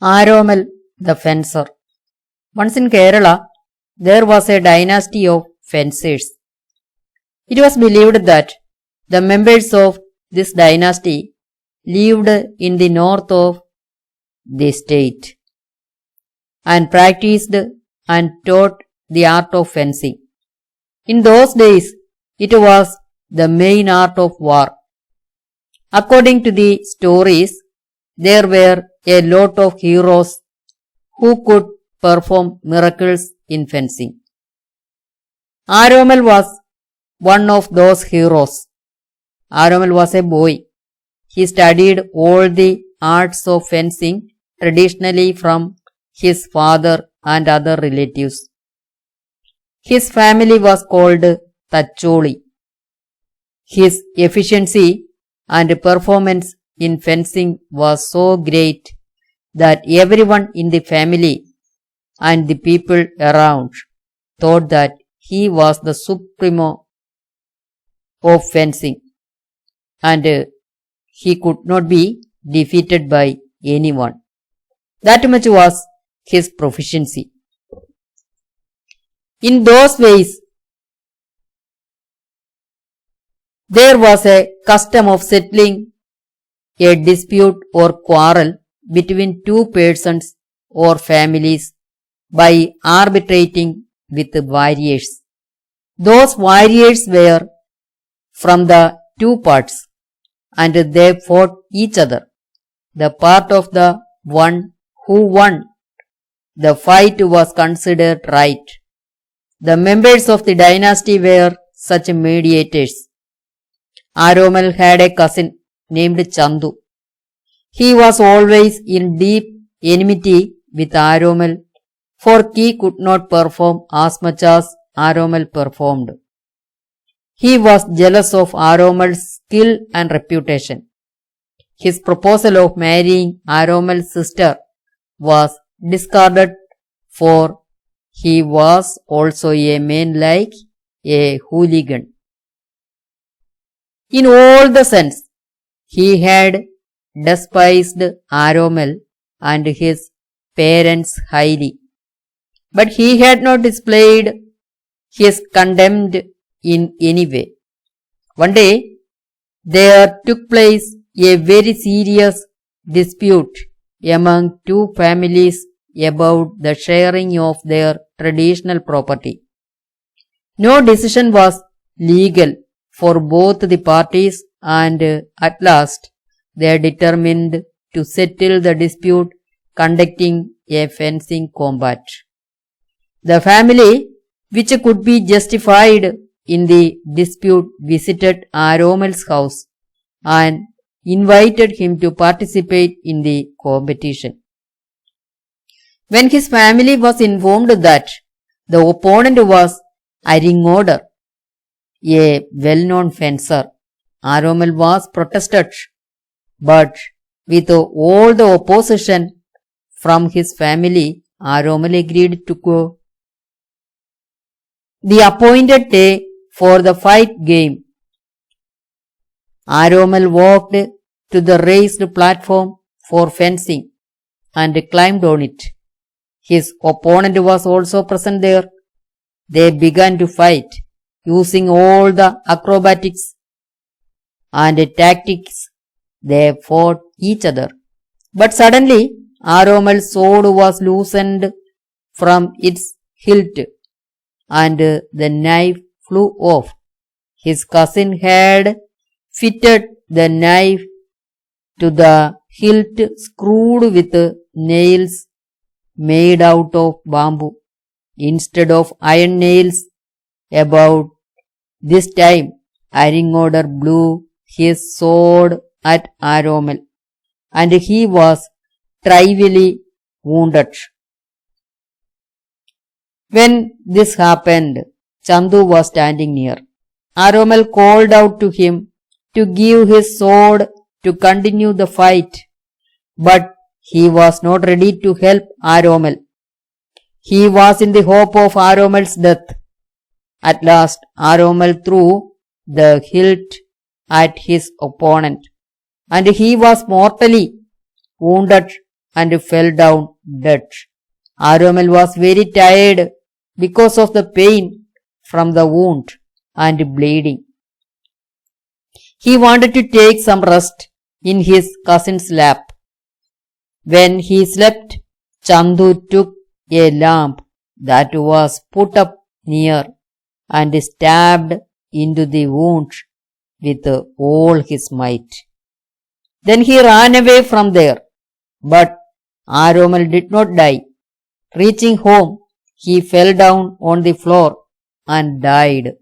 Aaromal the fencer. Once in Kerala, there was a dynasty of fencers. It was believed that the members of this dynasty lived in the north of the state and practiced and taught the art of fencing. In those days, it was the main art of war. According to the stories, there were a lot of heroes who could perform miracles in fencing. Aaromal was one of those heroes. Aaromal was a boy. He studied all the arts of fencing traditionally from his father and other relatives. His family was called Tacholi. His efficiency and performance in fencing was so great that everyone in the family and the people around thought that he was the supremo of fencing and he could not be defeated by anyone. That much was his proficiency. In those ways, there was a custom of settling a dispute or quarrel between two persons or families by arbitrating with warriors. Those warriors were from the two parts and they fought each other. The part of the one who won the fight was considered right. The members of the dynasty were such mediators. Aaromal had a cousin named Chandu. He was always in deep enmity with Aaromal, for he could not perform as much as Aaromal performed. He was jealous of Aaromal's skill and reputation. His proposal of marrying Aaromal's sister was discarded, for he was also a man like a hooligan. In all the sense, he had despised Aaromal and his parents highly, but he had not displayed his contempt in any way. One day, there took place a very serious dispute among two families about the sharing of their traditional property. No decision was legal for both the parties, and at last they determined to settle the dispute conducting a fencing combat. The family which could be justified in the dispute visited Aaromal's house and invited him to participate in the competition. When his family was informed that the opponent was Aaromal, a well-known fencer, Aaromal was protested, but with all the opposition from his family, Aaromal agreed to go. The appointed day for the fight came. Aaromal walked to the raised platform for fencing and climbed on it. His opponent was also present there. They began to fight, using all the acrobatics and tactics. They fought each other. But suddenly, Aaromal's sword was loosened from its hilt and the knife flew off. His cousin had fitted the knife to the hilt screwed with nails made out of bamboo instead of iron nails. About this time, Aaromal blew his sword at Aaromal, and he was trivially wounded. When this happened, Chandu was standing near. Aaromal called out to him to give his sword to continue the fight, but he was not ready to help Aaromal. He was in the hope of Aaromal's death. At last, Aaromal threw the hilt at his opponent, and he was mortally wounded and fell down dead. Aaromal was very tired because of the pain from the wound and bleeding. He wanted to take some rest in his cousin's lap. When he slept, Chandu took a lamp that was put up near and stabbed into the wound with all his might. Then he ran away from there, but Aaromal did not die. Reaching home, he fell down on the floor and died.